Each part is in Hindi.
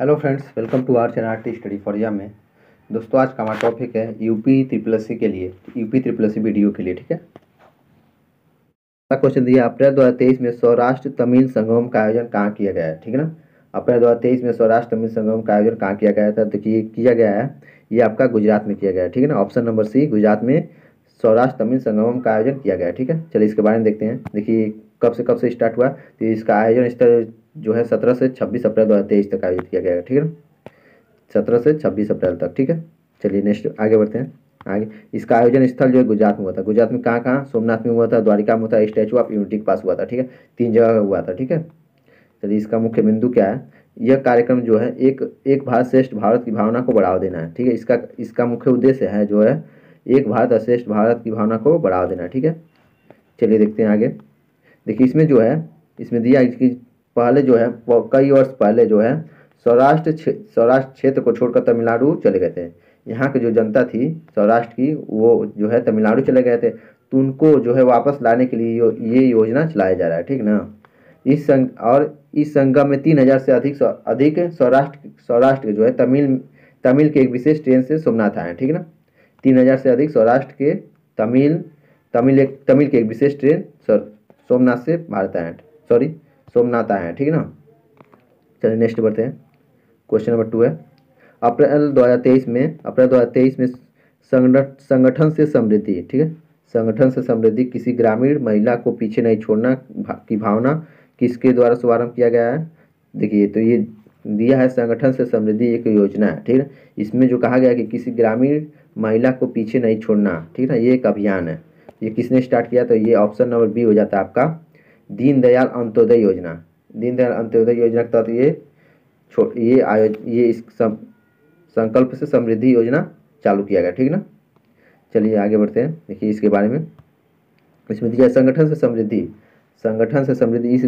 Hello friends, welcome to our channel RT study for या में। दोस्तों, आज का हमारा टॉपिक है यूपी ट्रिपल एस सी के लिए, UP triple S C video के लिए। ठीक है, क्वेश्चन दिया अप्रैल 2023 में सौराष्ट्र तमिल संगम का आयोजन कहाँ किया गया है। ठीक है ना, अप्रैल 2023 में सौराष्ट्र तमिल संगम का आयोजन कहाँ किया गया था। देखिए, किया गया है ये आपका गुजरात में किया गया है। ठीक है ना, ऑप्शन नंबर सी, गुजरात में सौराष्ट्र तमिल संगम का आयोजन किया गया है। ठीक है, चलिए इसके बारे में देखते हैं। देखिए, कब से स्टार्ट हुआ, तो इसका आयोजन स्थल जो है 17 से 26 अप्रैल 2023 तक आयोजित किया गया है। ठीक है ना, 17 से 26 अप्रैल तक। ठीक है, चलिए नेक्स्ट आगे बढ़ते हैं। आगे इसका आयोजन स्थल जो है गुजरात में हुआ था। गुजरात में कहाँ कहाँ, सोमनाथ में हुआ था, द्वारिका में हुआ था, स्टैचू ऑफ यूनिटी के पास हुआ था। ठीक है, 3 जगह हुआ था। ठीक है, चलिए इसका मुख्य बिंदु क्या है। यह कार्यक्रम जो है एक एक भारत श्रेष्ठ भारत की भावना को बढ़ावा देना है। ठीक है, इसका इसका मुख्य उद्देश्य है जो है एक भारत श्रेष्ठ भारत की भावना को बढ़ावा देना है। ठीक है, चलिए देखते हैं आगे। देखिए, इसमें जो है, इसमें दिया कि पहले जो है कई वर्ष पहले जो है सौराष्ट्र क्षेत्र को छोड़कर तमिलनाडु चले गए थे। यहाँ की जो जनता थी सौराष्ट्र की, वो जो है तमिलनाडु चले गए थे, तो उनको जो है वापस लाने के लिए ये योजना चलाया जा रहा है। ठीक ना, इस संगम में 3,000 से अधिक सौराष्ट्र के जो है तमिल के एक विशेष ट्रेन से सोमनाथ आए हैं। ठीक है ना, 3,000 से अधिक सौराष्ट्र के तमिल तमिल के एक विशेष ट्रेन सोमनाथ से भारत आए हैं, सोमनाथ आए हैं। ठीक है ना, चलिए नेक्स्ट बढ़ते हैं। क्वेश्चन नंबर 2 है, अप्रैल 2023 में संगठन से समृद्धि। ठीक है, संगठन से समृद्धि किसी ग्रामीण महिला को पीछे नहीं छोड़ना की भावना किसके द्वारा शुभारंभ किया गया है। देखिए, तो ये दिया है संगठन से समृद्धि एक योजना है। ठीक है, इसमें जो कहा गया कि किसी ग्रामीण महिला को पीछे नहीं छोड़ना। ठीक है ना, ये एक अभियान है। ये किसने स्टार्ट किया, तो ये ऑप्शन नंबर बी हो जाता है आपका, दीनदयाल अंत्योदय योजना। दीनदयाल अंत्योदय योजना के तहत ये इस संकल्प से समृद्धि योजना चालू किया गया। ठीक है ना, चलिए आगे बढ़ते हैं। देखिए इसके बारे में, इसमें दिया संगठन से समृद्धि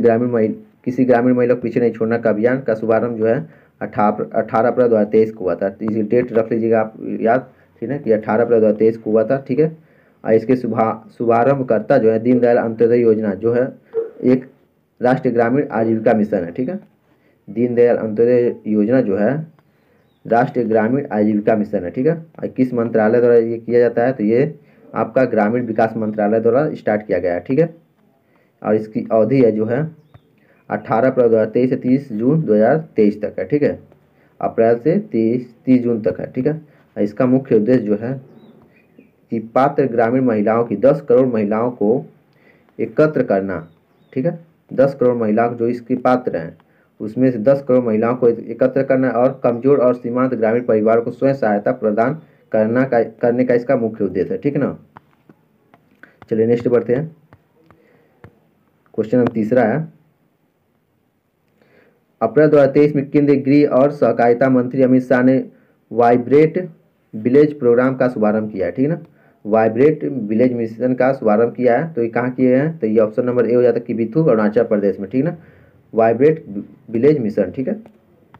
किसी ग्रामीण महिला को पीछे नहीं छोड़ना का अभियान का शुभारंभ जो है 18 अप्रैल 2023 को हुआ था। तो इसी डेट रख लीजिएगा आप याद। ठीक है कि 18 अप्रैल 2023 को हुआ था। ठीक है, और इसके शुभारंभकर्ता जो है दीनदयाल अंत्योदय योजना जो है एक राष्ट्रीय ग्रामीण आजीविका मिशन है। ठीक है, दीनदयाल अंत्योदय योजना जो है राष्ट्रीय ग्रामीण आजीविका मिशन है। ठीक है, और किस मंत्रालय द्वारा ये किया जाता है, तो ये आपका ग्रामीण विकास मंत्रालय द्वारा स्टार्ट किया गया है। ठीक है, और इसकी अवधि है जो है 18 अप्रैल 2023 से 30 जून 2023 तक है। ठीक है, अप्रैल से 30 जून तक है। ठीक है, और इसका मुख्य उद्देश्य जो है कि पात्र ग्रामीण महिलाओं की 10 करोड़ महिलाओं को एकत्र करना। ठीक है, 10 करोड़ महिलाओं जो इसकी पात्र हैं उसमें से 10 करोड़ महिलाओं को एकत्र करना और कमजोर और सीमांत ग्रामीण परिवारों को स्वयं सहायता प्रदान करने का इसका मुख्य उद्देश्य है। ठीक है ना, चलिए नेक्स्ट बढ़ते हैं। क्वेश्चन नंबर 3 है, अप्रैल 2023 में केंद्रीय गृह और सहकारिता मंत्री अमित शाह ने वाइब्रेट विलेज प्रोग्राम का शुभारंभ किया है। ठीक है ना, वाइब्रेट विलेज मिशन का शुभारंभ किया है। तो ये कहाँ किए हैं, तो ये ऑप्शन नंबर ए हो जाता है, किबिथु अरुणाचल प्रदेश में। ठीक है ना, वाइब्रेट विलेज मिशन। ठीक है,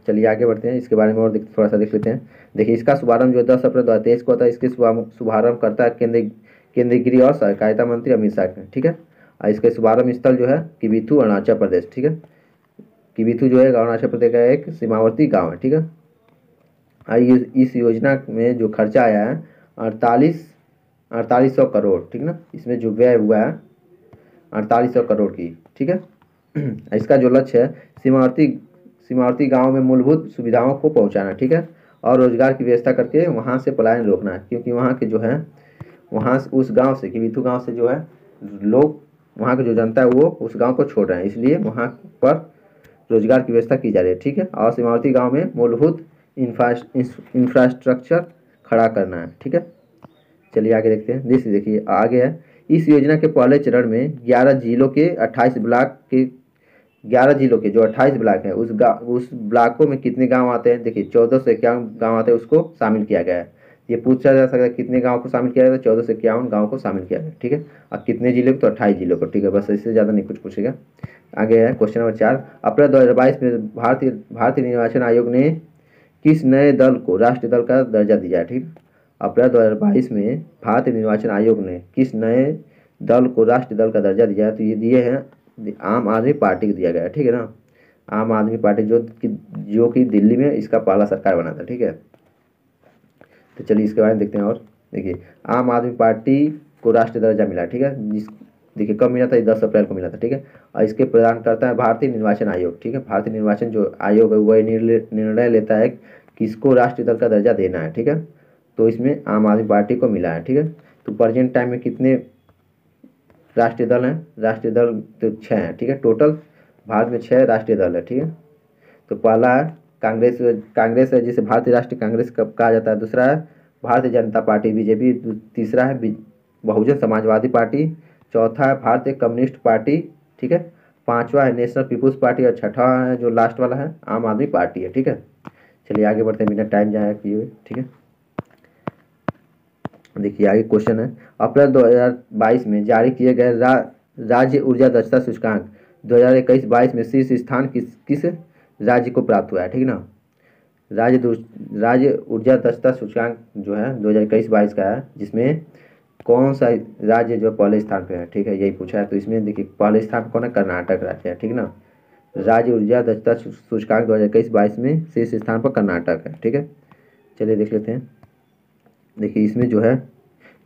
चलिए आगे बढ़ते हैं। इसके बारे में और थोड़ा सा देख लेते हैं। देखिए, इसका शुभारंभ जो 10 अप्रैल 2023 को होता है। इसके शुभारंभ करता है केंद्रीय गृह और सहकारिता मंत्री अमित शाह। ठीक है, और इसके शुभारंभ स्थल जो है किबिथु अरुणाचल प्रदेश। ठीक है, किबिथु जो है अरुणाचल प्रदेश का एक सीमावर्ती गाँव है। ठीक है, और इस योजना में जो खर्चा आया है 4800 करोड़। ठीक ना, इसमें जो व्यय हुआ है 4800 करोड़ की। ठीक है, इसका जो लक्ष्य है सीमावर्ती गांव में मूलभूत सुविधाओं को पहुंचाना। ठीक है, और रोजगार की व्यवस्था करके वहां से पलायन रोकना है, क्योंकि वहां के जो है वहां उस गांव से, किबिथु गांव से जो है लोग, वहां की जो जनता है वो उस गांव को छोड़ रहे हैं, इसलिए वहां पर रोजगार की व्यवस्था की जा रही है। ठीक है, और सीमावर्ती गाँव में मूलभूत इंफ्रास्ट्रक्चर खड़ा करना है। ठीक है, चलिए आगे देखते हैं। देखिए आगे है, इस योजना के पहले चरण में 11 जिलों के 28 ब्लॉक के 11 जिलों के जो 28 ब्लॉक हैं उस ब्लॉकों में कितने गांव आते हैं। देखिए 1451 गांव आते हैं, उसको शामिल किया गया है। ये पूछा जा सकता है कितने गांव को शामिल किया गया, तो 1451 गांव को शामिल किया गया। ठीक है, और कितने जिले को, तो 28 जिलों को। ठीक है, बस इससे ज़्यादा नहीं कुछ पूछेगा। आगे है क्वेश्चन नंबर 4, अप्रैल 2022 में भारतीय निर्वाचन आयोग ने किस नए दल को राष्ट्रीय दल का दर्जा दिया। ठीक, अप्रैल 2022 में भारतीय निर्वाचन आयोग ने किस नए दल को राष्ट्रीय दल का दर्जा दिया है, तो ये दिए हैं आम आदमी पार्टी को दिया गया है। ठीक है ना, आम आदमी पार्टी जो कि दिल्ली में इसका पहला सरकार बना था, ठीक है। तो चलिए इसके बारे में देखते हैं। और देखिए, आम आदमी पार्टी को राष्ट्रीय दर्जा मिला, ठीक है। देखिए कब मिला था, ये 10 अप्रैल को मिला था, ठीक है। और इसके प्रदान करता है भारतीय निर्वाचन आयोग, ठीक है। भारतीय निर्वाचन जो आयोग है वह निर्णय लेता है किसको राष्ट्रीय दल का दर्जा देना है, ठीक है। तो इसमें आम आदमी पार्टी को मिला है, ठीक है। तो प्रेजेंट टाइम में कितने राष्ट्रीय दल हैं? राष्ट्रीय दल तो 6 हैं, ठीक है। टोटल भारत में 6 राष्ट्रीय दल है, ठीक है। तो पहला है कांग्रेस, कांग्रेस है जिसे भारतीय राष्ट्रीय कांग्रेस कहा जाता है। दूसरा है भारतीय जनता पार्टी बीजेपी। तीसरा है बहुजन समाजवादी पार्टी। चौथा है भारतीय कम्युनिस्ट पार्टी, ठीक है। पांचवा है नेशनल पीपुल्स पार्टी। और छठा है जो लास्ट वाला है आम आदमी पार्टी है, ठीक है। चलिए आगे बढ़ते हैं बिना टाइम जाया किए हुए, ठीक है। देखिए आगे क्वेश्चन है, अप्रैल 2022 में जारी किए गए राज्य ऊर्जा दक्षता सूचकांक 2021-22 में शीर्ष स्थान किस राज्य को प्राप्त हुआ है, ठीक है ना। राज्य ऊर्जा दक्षता सूचकांक जो है 2021-22 का है, जिसमें कौन सा राज्य जो पहले स्थान पे है, ठीक है, यही पूछा है। तो इसमें देखिए पहले स्थान पर कौन है? कर्नाटक राज्य है, ठीक है ना। राज्य ऊर्जा दक्षता सूचकांक 2021-22 में शीर्ष स्थान पर कर्नाटक है, ठीक है। चलिए देख लेते हैं। देखिए इसमें जो है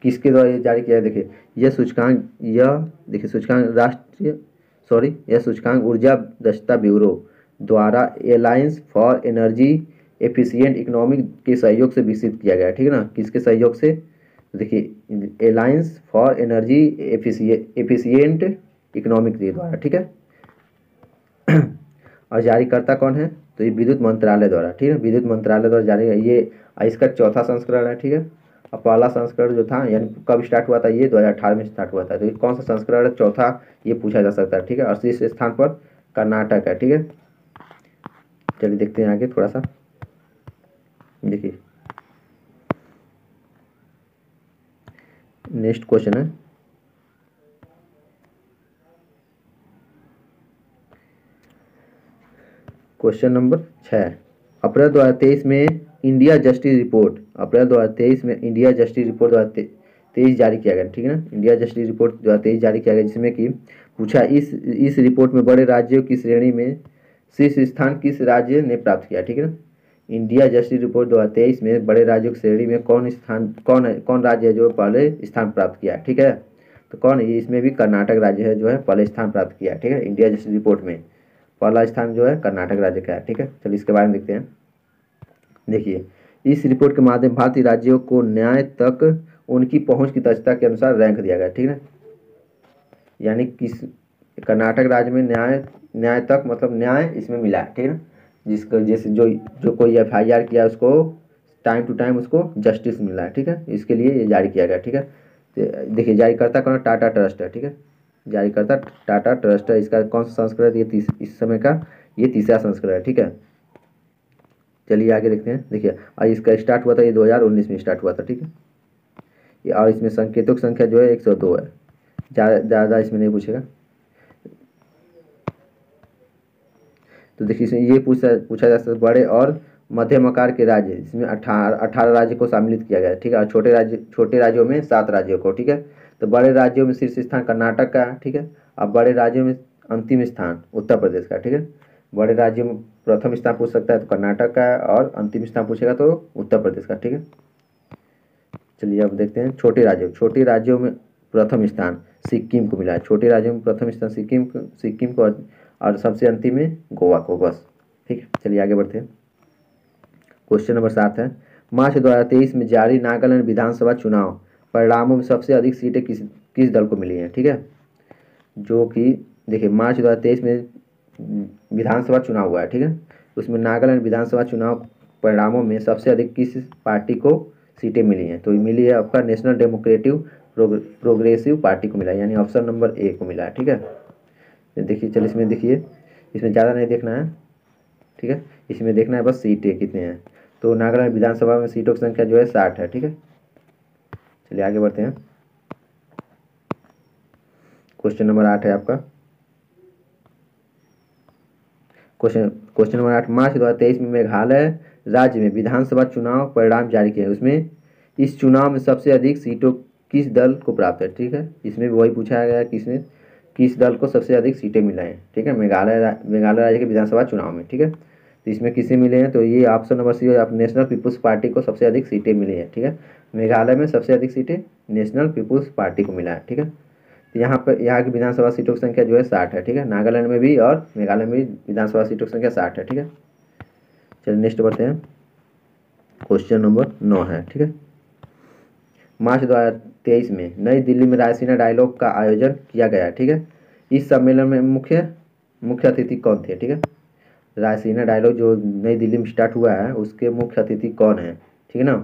किसके द्वारा ये जारी किया है? देखिए यह सूचकांक, यह सूचकांक ऊर्जा दक्षता ब्यूरो द्वारा alliance for energy efficient economic के सहयोग से विकसित किया गया है, ठीक है ना। किसके सहयोग से? देखिए alliance for energy efficient economic के द्वारा, ठीक है। और जारीकर्ता कौन है? तो ये विद्युत मंत्रालय द्वारा, ठीक है। विद्युत मंत्रालय द्वारा जारी है ये। इसका चौथा संस्करण है, ठीक है। और पहला संस्करण जो था यानी कब स्टार्ट हुआ था? ये 2018 में स्टार्ट हुआ था। तो ये कौन सा संस्करण है? चौथा ये पूछा जा सकता है, ठीक है। और शीर्ष स्थान पर कर्नाटक है, ठीक है। चलिए देखते हैं आगे थोड़ा सा। देखिए नेक्स्ट क्वेश्चन है, क्वेश्चन नंबर 6। अप्रैल 2023 में इंडिया जस्टिस रिपोर्ट, अप्रैल 2023 में इंडिया जस्टिस रिपोर्ट 2023 जारी किया गया, ठीक है ना। इंडिया जस्टिस रिपोर्ट 2023 जारी किया गया, जिसमें कि पूछा इस रिपोर्ट में बड़े राज्यों की श्रेणी में शीर्ष स्थान किस राज्य ने प्राप्त किया, ठीक है ना। इंडिया जस्टिस रिपोर्ट 2023 में बड़े राज्यों की श्रेणी में कौन राज्य है जो पहले स्थान प्राप्त किया, ठीक है। तो कौन है ये? इसमें भी कर्नाटक राज्य है जो है पहले स्थान प्राप्त किया, ठीक है। इंडिया जस्टिस रिपोर्ट में पहला स्थान जो है कर्नाटक राज्य का है, ठीक है। चलिए इसके बारे में देखते हैं। देखिए इस रिपोर्ट के माध्यम भारतीय राज्यों को न्याय तक उनकी पहुंच की दक्षता के अनुसार रैंक दिया गया, ठीक है। यानी किस कर्नाटक राज्य में न्याय तक मतलब न्याय इसमें मिला है, ठीक है ना। जिसको जैसे जो कोई FIR किया उसको टाइम टू टाइम उसको जस्टिस मिला है, ठीक है। इसके लिए ये जारी किया गया, ठीक है। तो देखिए जारीकर्ता कौन है? टाटा ट्रस्ट है, ठीक है। जारीकर्ता टाटा ट्रस्ट है। इसका कौन सा संस्करण? ये इस समय का ये तीसरा संस्करण है, ठीक है। चलिए आगे देखते हैं। देखिए और इसका स्टार्ट हुआ था, ये 2019 में स्टार्ट हुआ था, ठीक है। और इसमें संकेतों की संख्या जो है 102 है। ज़्यादा इसमें नहीं पूछेगा। तो देखिए इसमें ये पूछा जा सकता है बड़े और मध्यम आकार के राज्य, इसमें 18 राज्य को सम्मिलित किया गया है, ठीक है। और छोटे राज्यों में 7 राज्यों को, ठीक है। तो बड़े राज्यों में शीर्ष स्थान कर्नाटक का है, ठीक है। अब बड़े राज्यों में अंतिम स्थान उत्तर प्रदेश का, ठीक है। बड़े राज्यों में प्रथम स्थान पूछ सकता है तो कर्नाटक का है, और अंतिम स्थान पूछेगा तो उत्तर प्रदेश का, ठीक है। चलिए अब देखते हैं छोटे राज्यों में प्रथम स्थान सिक्किम को मिला है। छोटे राज्यों में प्रथम स्थान सिक्किम को और सबसे अंतिम में गोवा को, बस, ठीक है। चलिए आगे बढ़ते हैं। क्वेश्चन नंबर 7 है, मार्च 2023 में जारी नागालैंड विधानसभा चुनाव परिणामों में सबसे अधिक सीटें किस दल को मिली हैं, ठीक है। जो कि देखिए मार्च 2023 में विधानसभा चुनाव हुआ है, ठीक है। उसमें नागालैंड विधानसभा चुनाव परिणामों में सबसे अधिक किस पार्टी को सीटें मिली हैं? तो मिली है आपका नेशनल डेमोक्रेटिव प्रोग्रेसिव पार्टी को मिला है, यानी ऑप्शन नंबर ए को मिला है, ठीक है। देखिए चलिए इसमें देखिए, इसमें ज़्यादा नहीं देखना है, ठीक है। इसमें देखना है बस सीटें कितने हैं। तो नागालैंड विधानसभा में सीटों की संख्या जो है 60 है, ठीक है। चलिए आगे बढ़ते हैं। क्वेश्चन नंबर 8 है आपका। क्वेश्चन नंबर 8, मार्च 2023 में मेघालय राज्य में विधानसभा चुनाव परिणाम जारी किए। उसमें इस चुनाव में सबसे अधिक सीटों किस दल को प्राप्त है, ठीक है। इसमें भी वही पूछा गया कि इसमें किस दल को सबसे अधिक सीटें मिला है, ठीक है, मेघालय राज्य के विधानसभा चुनाव में, ठीक है। तो इसमें किसे मिले हैं, तो ये ऑप्शन नंबर सी आप नेशनल पीपुल्स पार्टी को सबसे अधिक सीटें मिली है, ठीक है। मेघालय में सबसे अधिक सीटें नेशनल पीपुल्स पार्टी को मिला है, ठीक है। तो यहाँ पर यहाँ की विधानसभा सीटों की संख्या जो है 60 है, ठीक है। नागालैंड में भी और मेघालय में भी विधानसभा सीटों की संख्या 60 है, ठीक है। चलिए नेक्स्ट बढ़ते हैं, क्वेश्चन नंबर 9 है, ठीक है। मार्च 2023 में नई दिल्ली में रायसीना डायलॉग का आयोजन किया गया, ठीक है। इस सम्मेलन में मुख्य अतिथि कौन थे, ठीक है। रायसीना डायलॉग जो नई दिल्ली में स्टार्ट हुआ है उसके मुख्य अतिथि कौन है, ठीक है ना।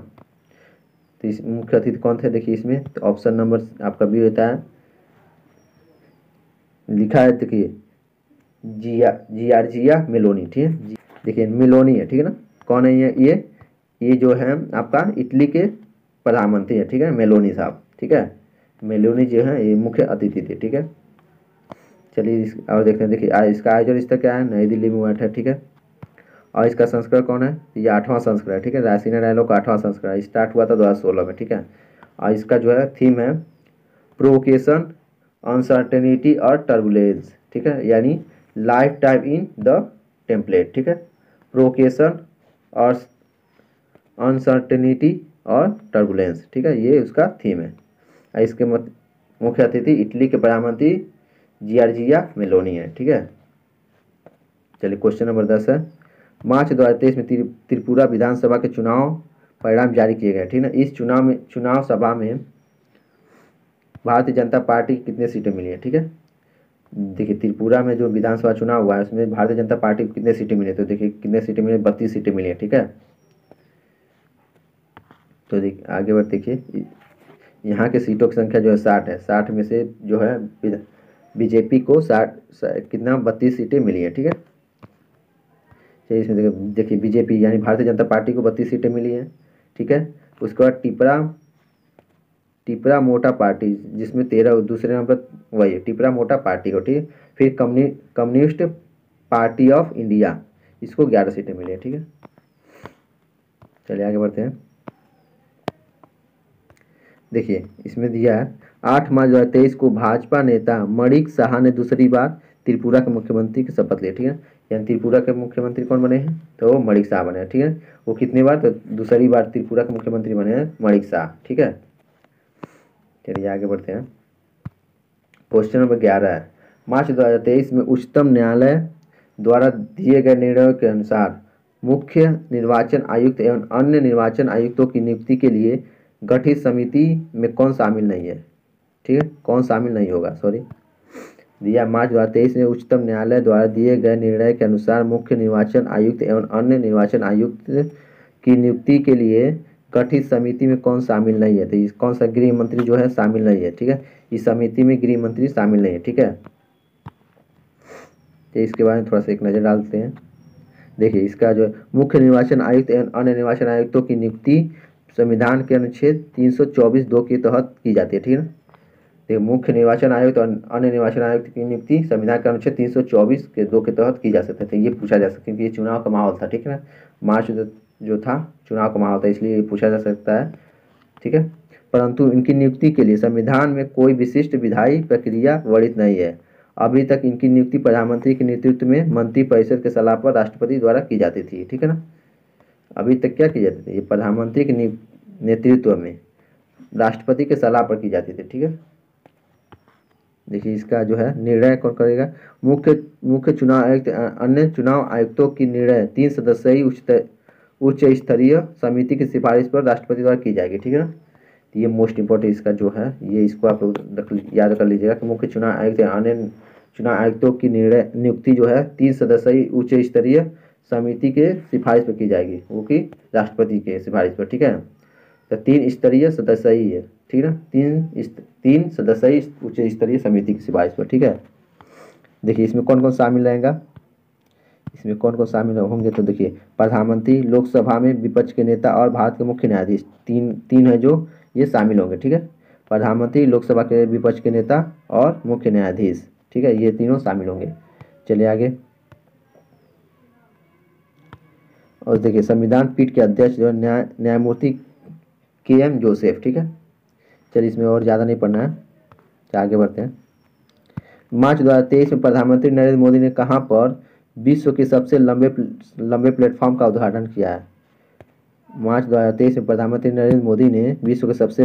तो इस मुख्य अतिथि कौन थे, देखिए इसमें तो ऑप्शन नंबर आपका बी होता है, लिखा है देखिए जिया मेलोनी, ठीक है। देखिए मेलोनी है, ठीक है ना। कौन है ये जो है आपका इटली के प्रधानमंत्री है, ठीक है, मेलोनी साहब, ठीक है। मेलोनी जो है ये मुख्य अतिथि थे, ठीक है। चलिए और देखते हैं, देखिए इसका आयोजन स्थल क्या है, नई दिल्ली में हुआ था, ठीक है। और इसका संस्करण कौन है, ये 8वां संस्करण है, ठीक है। रायसीना डायलॉग का 8वां संस्करण स्टार्ट हुआ था 2016 में, ठीक है। और इसका जो है थीम है प्रोवोकेशन, अनसर्टेनिटी और टर्बुलेंस, ठीक है, यानी life time in the template, ठीक है। प्रोवोकेशन और अनसर्टेनिटी और टर्बुलेंस, ठीक है, ये उसका थीम है। इसके मुख्य अतिथि इटली के प्रधानमंत्री जिया मेलोनी है, ठीक है। चलिए क्वेश्चन नंबर 10 है, मार्च 2023 में त्रिपुरा विधानसभा के चुनाव परिणाम जारी किए गए, ठीक है। इस चुनाव सभा में भारतीय जनता पार्टी की कितने सीटें मिली है, ठीक है। देखिए त्रिपुरा में जो विधानसभा चुनाव हुआ है उसमें भारतीय जनता पार्टी को कितने सीटें मिली, तो देखिए कितने सीटें मिली, 32 सीटें मिली है, ठीक है। तो देखिए आगे बढ़, देखिए यहाँ के सीटों की संख्या जो है 60 है, 60 में से जो है बीजेपी को 32 सीटें मिली है, ठीक है। चलिए इसमें देखिए बीजेपी यानी भारतीय जनता पार्टी को 32 सीटें मिली हैं, ठीक है। उसके बाद टिपरा मोटा पार्टी जिसमें 13 दूसरे नंबर वही है, टिपरा मोटा पार्टी को, ठीक है। फिर कम्युनिस्ट पार्टी ऑफ इंडिया, इसको 11 सीटें मिली है, ठीक है। चलिए आगे बढ़ते हैं, देखिए इसमें दिया है 8 मार्च 2023 को भाजपा नेता मणिक साहा ने दूसरी बार त्रिपुरा के मुख्यमंत्री की शपथ ली, ठीक है। यानी त्रिपुरा के मुख्यमंत्री कौन बने हैं, तो मणिक साहा बने हैं, ठीक है। वो कितनी बार, तो दूसरी बार त्रिपुरा के मुख्यमंत्री बने हैं मणिक साहा, ठीक है। चलिए आगे बढ़ते हैं, क्वेश्चन नंबर 11 है, मार्च 2023 में उच्चतम न्यायालय द्वारा दिए गए निर्णयों के अनुसार मुख्य निर्वाचन आयुक्त एवं अन्य निर्वाचन आयुक्तों की नियुक्ति के लिए गठित समिति में कौन शामिल नहीं है, ठीक है, कौन शामिल नहीं होगा, सॉरी। दिया मार्च 2023 में उच्चतम न्यायालय द्वारा दिए गए निर्णय के अनुसार मुख्य निर्वाचन आयुक्त एवं अन्य निर्वाचन आयुक्त की नियुक्ति के लिए गठित समिति में कौन शामिल नहीं है, तो इस कौन सा गृह मंत्री जो है शामिल नहीं है, ठीक है। इस समिति में गृह मंत्री शामिल नहीं है, ठीक है। तो इसके बारे में थोड़ा सा एक नज़र डालते हैं, देखिए इसका जो है मुख्य निर्वाचन आयुक्त एवं अन्य निर्वाचन आयुक्तों की नियुक्ति संविधान के अनुच्छेद 324(2) के तहत की जाती है, ठीक है ना। देखिए मुख्य निर्वाचन आयुक्त और अन्य निर्वाचन आयुक्त की नियुक्ति संविधान के अनुच्छेद 324(2) के तहत की जा सकती है। तो ये पूछा जा सकता है क्योंकि ये चुनाव का माहौल था, ठीक है ना। मार्च जो था चुनाव का माहौल था, इसलिए पूछा जा सकता है, ठीक है। परंतु इनकी नियुक्ति के लिए संविधान में कोई विशिष्ट विधायी प्रक्रिया वर्णित नहीं है। अभी तक इनकी नियुक्ति प्रधानमंत्री के नेतृत्व में मंत्रिपरिषद के सलाह पर राष्ट्रपति द्वारा की जाती थी, ठीक है ना। अभी तक क्या की जाती थी, ये प्रधानमंत्री के नेतृत्व में राष्ट्रपति के सलाह पर की जाती थी, ठीक है। देखिए इसका जो है निर्णय कौन करेगा, मुख्य चुनाव आयुक्त अन्य चुनाव आयुक्तों की निर्णय 3 सदस्यीय उच्च स्तरीय समिति की सिफारिश पर राष्ट्रपति द्वारा की जाएगी, ठीक है ना। तो ये मोस्ट इंपॉर्टेंट इसका जो है ये इसको आप लोग याद कर लीजिएगा कि मुख्य चुनाव आयुक्त अन्य चुनाव आयुक्तों की नियुक्ति जो है 3 सदस्यीय उच्च स्तरीय समिति के सिफारिश पर की जाएगी, वो कि राष्ट्रपति के सिफारिश पर, ठीक है। तो 3 स्तरीय सदस्यीय है, ठीक है ना, 3 सदस्यीय उच्च स्तरीय समिति की सिफारिश पर, ठीक है। देखिए इसमें कौन कौन शामिल रहेगा, इसमें कौन कौन शामिल होंगे, तो देखिए प्रधानमंत्री, लोकसभा में विपक्ष के नेता और भारत के मुख्य न्यायाधीश, तीन है जो ये शामिल होंगे, ठीक है। प्रधानमंत्री, लोकसभा के विपक्ष के नेता और मुख्य न्यायाधीश, ठीक है, ये तीनों शामिल होंगे। चलिए आगे, और देखिए संविधान पीठ के अध्यक्ष जो न्यायमूर्ति KM जोसेफ, ठीक है। चलिए इसमें और ज़्यादा नहीं पढ़ना है, तो आगे बढ़ते हैं। मार्च 2023 में प्रधानमंत्री नरेंद्र मोदी ने कहाँ पर विश्व के सबसे लंबे प्लेटफॉर्म का उद्घाटन किया है? मार्च 2023 में प्रधानमंत्री नरेंद्र मोदी ने विश्व के सबसे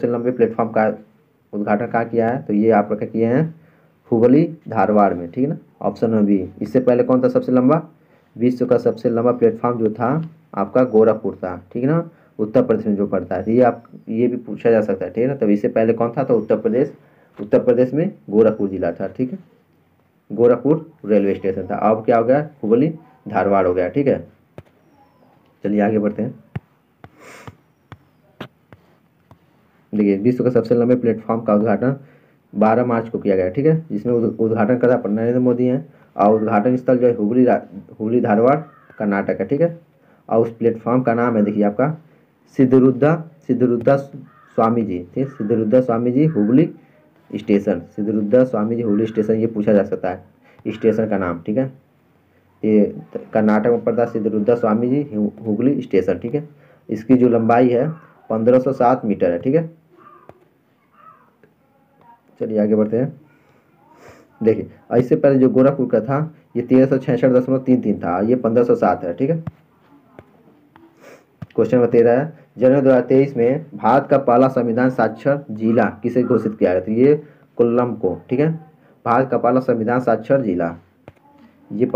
लंबे प्लेटफॉर्म का उद्घाटन कहाँ किया है? तो ये आप लोग किए हैं हुबली धारवाड़ में, ठीक है ना, ऑप्शन नंबर बी। इससे पहले कौन था सबसे लंबा? विश्व का सबसे लंबा प्लेटफॉर्म जो था आपका गोरखपुर था, ठीक है ना, उत्तर प्रदेश में जो पड़ता है। ये भी पूछा जा सकता है, ठीक है ना। तब इससे पहले कौन था? तो उत्तर प्रदेश में गोरखपुर जिला था, ठीक है, गोरखपुर रेलवे स्टेशन था। अब क्या हो गया? हुबली धारवाड़ हो गया, ठीक है। चलिए आगे बढ़ते हैं। देखिए, विश्व का सबसे लंबे प्लेटफॉर्म का उद्घाटन 12 मार्च को किया गया, ठीक है, जिसमें उद्घाटन करता नरेंद्र मोदी हैं। और उद्घाटन स्थल जो है हुबली धारवाड़ कर्नाटक है, ठीक है। और उस प्लेटफॉर्म का नाम है, देखिए आपका सिद्धरुद्धा स्वामी जी, ठीक है, सिद्धरुद्धा स्वामी जी हुबली स्टेशन, सिद्धरुद्धा स्वामी जी हुबली स्टेशन, ये पूछा जा सकता है स्टेशन का नाम, ठीक है। ये कर्नाटक में पड़ता है सिद्धरुद्धा स्वामी जी हुबली स्टेशन, ठीक है। इसकी जो लंबाई है 1507 मीटर है, ठीक है। चलिए आगे बढ़ते हैं। देखिए, इससे पहले जो गोरखपुर का था ये 1366.33 था, ये 1507 है, ठीक है। क्वेश्चन नंबर 13 है, जनवरी 2023 में भारत का पहला संविधान साक्षर जिला किसे घोषित किया गया? तो ये कोल्लम को, ठीक है, भारत का पहला संविधान साक्षर जिला, ये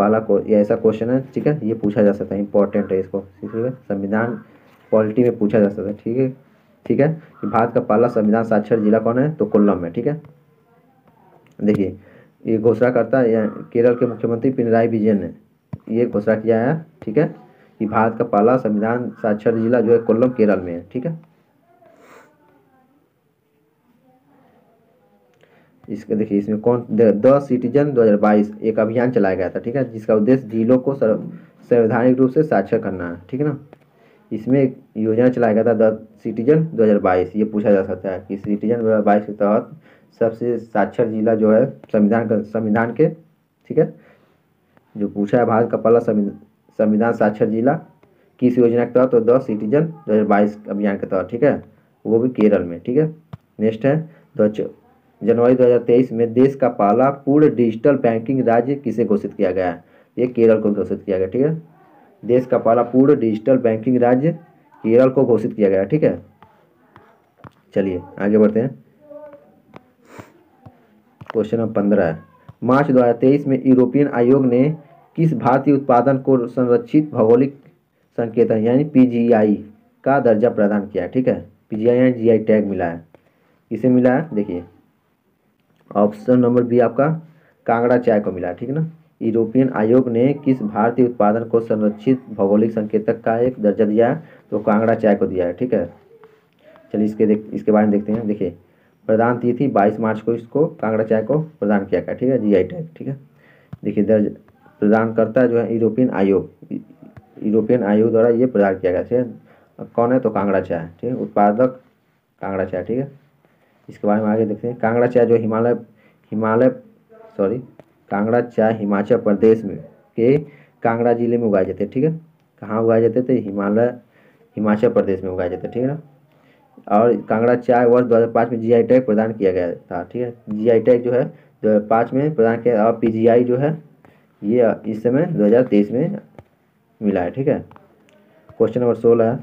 ऐसा क्वेश्चन है, ठीक है, ये पूछा जा सकता है, इंपॉर्टेंट है, इसको संविधान पॉलिटी में पूछा जा सकता है, ठीक है, ठीक है, कि भारत का पहला संविधान साक्षर जिला कौन है? तो कोल्लम है, ठीक है। देखिए, ये घोषणा करता है केरल के मुख्यमंत्री पिनराई विजयन ने ये घोषणा किया है, ठीक है, कि भारत का पहला संविधान साक्षर जिला जो है कोल्लम केरल में है, ठीक है। इसका देखिए, इसमें कौन द सिटीजन 2022 एक अभियान चलाया गया था, ठीक है, जिसका उद्देश्य जिलों को संवैधानिक रूप से साक्षर करना है, ठीक है ना। इसमें एक योजना चलाया गया था द सिटीजन 2022, ये पूछा जा सकता है कि सिटीजन 2022 के तहत सबसे साक्षर जिला जो है संविधान के, ठीक है, जो पूछा है भारत का पहला संविधान साक्षर जिला किस योजना के तहत? तो द सिटीजन 2022 अभियान के तहत, ठीक है, वो भी केरल में, ठीक है। नेक्स्ट है, जनवरी 2023 में देश का पहला पूर्ण डिजिटल बैंकिंग राज्य किसे घोषित किया गया है? ये केरल को घोषित किया गया, ठीक है, देश का पहला पूर्ण डिजिटल बैंकिंग राज्य केरल को घोषित किया गया, ठीक है। चलिए आगे बढ़ते हैं। क्वेश्चन नंबर 15 है, मार्च 2023 में यूरोपियन आयोग ने किस भारतीय उत्पादन को संरक्षित भौगोलिक संकेतन यानी पीजीआई का दर्जा प्रदान किया है, ठीक है, पीजीआई यानी जीआई टैग मिला है। किसे मिला है? देखिए, ऑप्शन नंबर बी आपका कांगड़ा चाय को मिला है, ठीक है ना। यूरोपियन आयोग ने किस भारतीय उत्पादन को संरक्षित भौगोलिक संकेतक का एक दर्जा दिया है? तो कांगड़ा चाय को दिया है, ठीक है। चलिए इसके बारे में देखते हैं। देखिए, प्रदान तिथि 22 मार्च को इसको कांगड़ा चाय को प्रदान किया गया, ठीक है, जीआई टैग, ठीक है। देखिए, दर्ज प्रदान करता जो है यूरोपियन आयोग द्वारा ये प्रदान किया गया, ठीक है। कौन है? तो कांगड़ा चाय, ठीक है, उत्पादक कांगड़ा चाय, ठीक है। इसके बारे में आगे देखते हैं। कांगड़ा चाय जो कांगड़ा चाय हिमाचल प्रदेश में के कांगड़ा जिले में उगाए जाते हैं, ठीक है। कहाँ उगाए जाते थे? हिमाचल प्रदेश में उगाए जाते हैं, ठीक है ना। और कांगड़ा चाय वर्ष 2005 में जीआई टैग प्रदान किया गया था, ठीक है। जीआई टैग जो है 2005 में प्रदान किया, और पीजीआई जो है ये इस समय 2023 में मिला है, ठीक है। क्वेश्चन नंबर 16 है,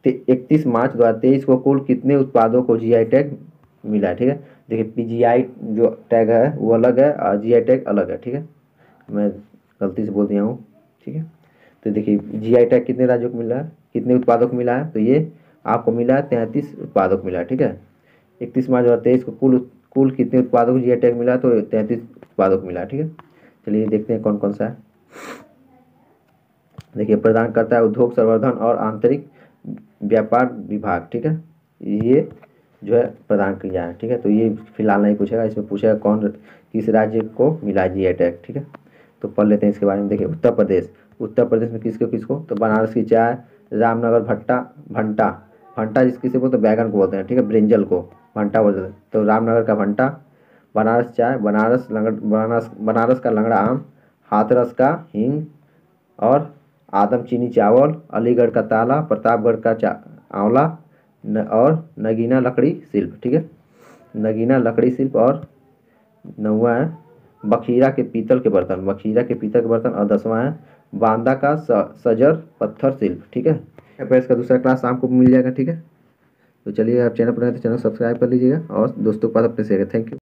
31 मार्च 2023 को कुल कितने उत्पादों को जीआई टैग मिला है, ठीक है। देखिए, पीजीआई जो टैग है वो अलग है और जीआई टैग अलग है, ठीक है, मैं गलती से बोल दिया हूँ, ठीक है। तो देखिए, जीआई टैग कितने राज्यों को मिला है, कितने उत्पादों को मिला है? तो ये आपको मिला है 33 उत्पादों को मिला है, ठीक है। 31 मार्च 2023 को कुल कितने उत्पादों को जीआई टैग मिला? तो 33 उत्पादों को मिला है, ठीक है। चलिए देखते हैं कौन कौन सा है। देखिए, प्रदान करता है उद्योग संवर्धन और आंतरिक व्यापार विभाग, ठीक है, ये जो है प्रदान किया है, ठीक है। तो ये फिलहाल नहीं पूछेगा, इसमें पूछेगा कौन किस राज्य को मिला जीआई टैग, ठीक है। तो पढ़ लेते हैं इसके बारे में। देखिए, उत्तर प्रदेश में किसको किसको? तो बनारस की चाय, रामनगर भंटा किसे बोलते हैं? बैगन को बोलते हैं, ठीक है, ब्रिंजल को भंटा बोलते हैं। तो रामनगर का भंटा, बनारस चाय, बनारस का लंगड़ा आम, हाथरस का हींग और आदम चीनी चावल, अलीगढ़ का ताला, प्रतापगढ़ का आंवला और नगीना लकड़ी शिल्प, ठीक है। नगीना लकड़ी शिल्प, और 9वां है बखीरा के पीतल के बर्तन, बखीरा के पीतल के बर्तन, और 10वां है बांदा का सजर पत्थर शिल्प। ठीक है, इसका दूसरा क्लास शाम को मिल जाएगा। ठीक है, तो चलिए, आप चैनल पर नए तो चैनल सब्सक्राइब कर लीजिएगा और दोस्तों के पास अपने शेयर। Thank you.